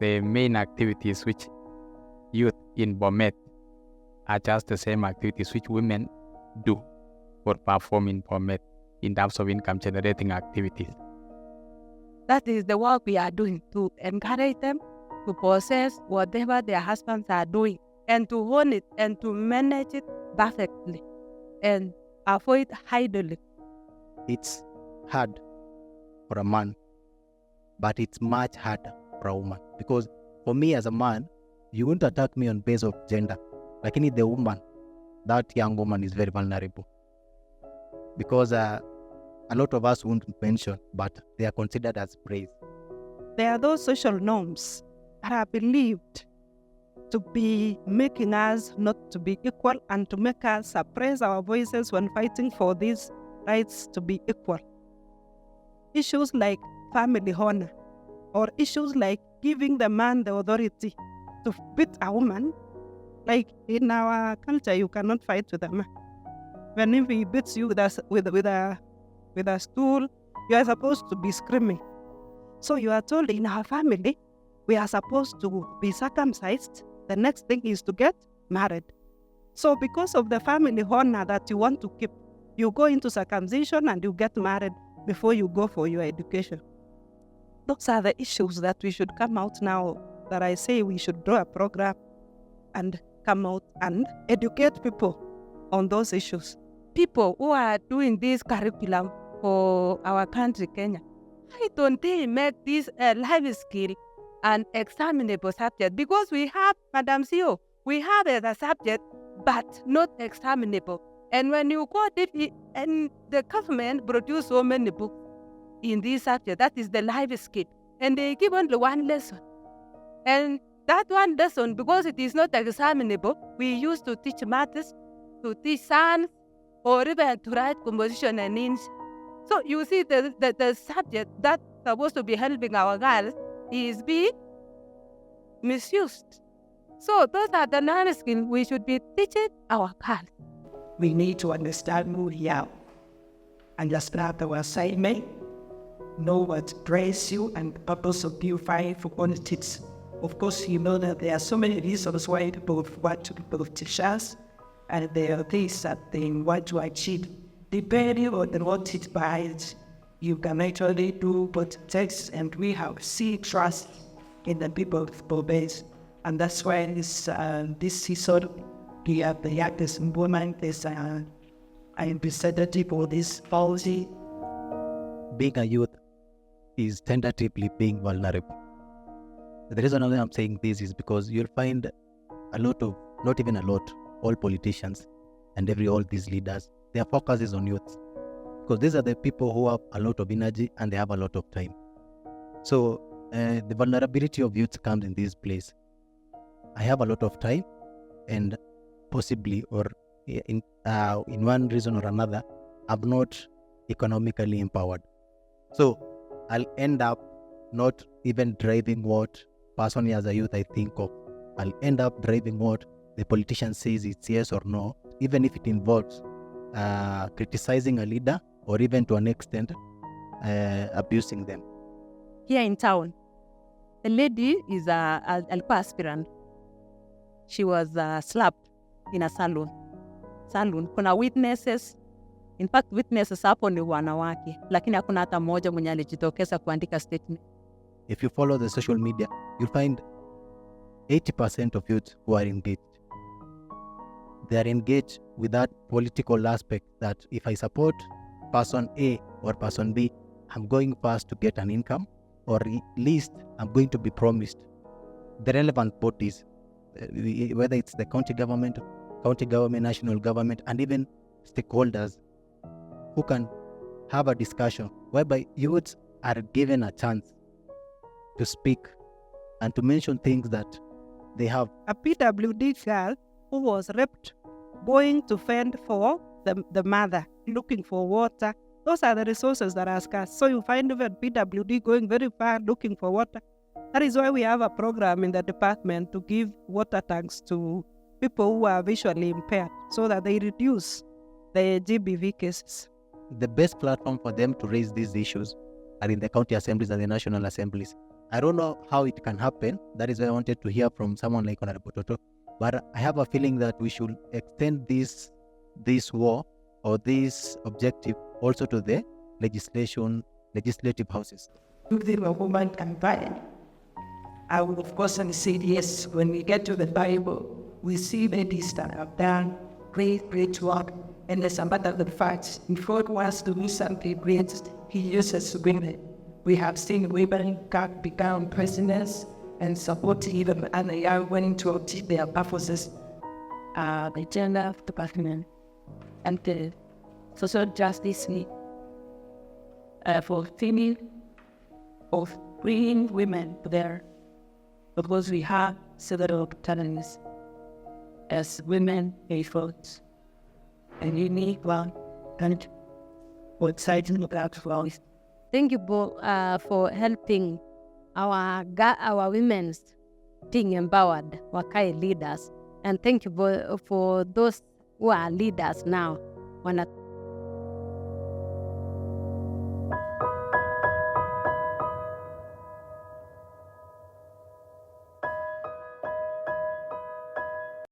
the main activities which youth in Bomet are just the same activities which women do or perform in Bomet in terms of income generating activities. That is the work we are doing, to encourage them to possess whatever their husbands are doing and to own it and to manage it perfectly and avoid idling. It's hard for a man, but it's much harder for a woman. Because for me as a man, you won't attack me on base of gender. Like any the woman, that young woman is very vulnerable. Because a lot of us won't mention, but they are considered as praise. There are those social norms that are believed to be making us not to be equal and to make us suppress our voices when fighting for these rights to be equal. Issues like family honor, or issues like giving the man the authority to beat a woman. Like in our culture, you cannot fight with a man. When he beats you with a stool, you are supposed to be screaming. So you are told in our family, we are supposed to be circumcised. The next thing is to get married. So because of the family honor that you want to keep, you go into circumcision and you get married before you go for your education. Those are the issues that we should come out now, that I say we should draw a program and come out and educate people on those issues. People who are doing this curriculum for our country, Kenya, why don't they make this a life skill and examinable subject? Because we have, Madam CEO, we have it as a subject, but not examinable. And when you go deep, and the government produce so many books in this subject, that is the life skill, and they give only one lesson. And that one lesson, because it is not examinable, we used to teach maths, to teach science, or even to write composition and names. So you see the subject that's supposed to be helping our girls is being misused. So those are the life skills we should be teaching our girls. We need to understand who we are, understand our assignment, know what drives you and the purpose of you fighting for politics. Of course, you know that there are so many reasons why people want to be politicians, and there are things that they want to achieve. Depending on what it buys, you can actually do what it takes, and we have seen trust in the people of Bomet, and that's why this season, the youngest woman is a representative for this policy. Being a youth is tentatively being vulnerable. The reason why I'm saying this is because you'll find a lot of, not even a lot, all politicians and all these leaders, their focus is on youth. Because these are the people who have a lot of energy and they have a lot of time. So the vulnerability of youth comes in this place. I have a lot of time, and possibly, or in one reason or another, I'm not economically empowered. So I'll end up not even driving what personally as a youth I think of. I'll end up driving what the politician says it's yes or no, even if it involves criticizing a leader or even to an extent abusing them. Here in town, a lady is a aspirant. She was slapped in a salon. Kuna witnesses. In fact, witnesses hapo ni wanawake, lakini hakuna hata mmoja mwenye alijitokeza kuandika statement. If you follow the social media, you'll find 80% of youth who are engaged. They are engaged with that political aspect that if I support person A or person B, I'm going first to get an income, or at least I'm going to be promised the relevant bodies, whether it's the county government, national government, and even stakeholders who can have a discussion whereby youths are given a chance to speak and to mention things that they have. A PWD girl who was raped, going to fend for the mother, looking for water. Those are the resources that are scarce. So you find even PWD going very far looking for water. That is why we have a program in the department to give water tanks to people who are visually impaired so that they reduce the GBV cases. The best platform for them to raise these issues are in the county assemblies and the national assemblies. I don't know how it can happen. That is why I wanted to hear from someone like Honorable Toto. But I have a feeling that we should extend this war or this objective also to the legislative houses. If the woman can buy, I would of course say yes. When we get to the Bible, we see ladies that have done great work. And there's a matter of the fact, if God wants to do something great, He uses women. We have seen women become presidents and support even, and they are willing to achieve their purposes. The gender department and the social justice for female, of bringing women there, because we have several challenges as women efforts, and unique one and exciting about flowers. Thank you for helping our women being empowered, Wakai leaders. And thank you for those who are leaders now.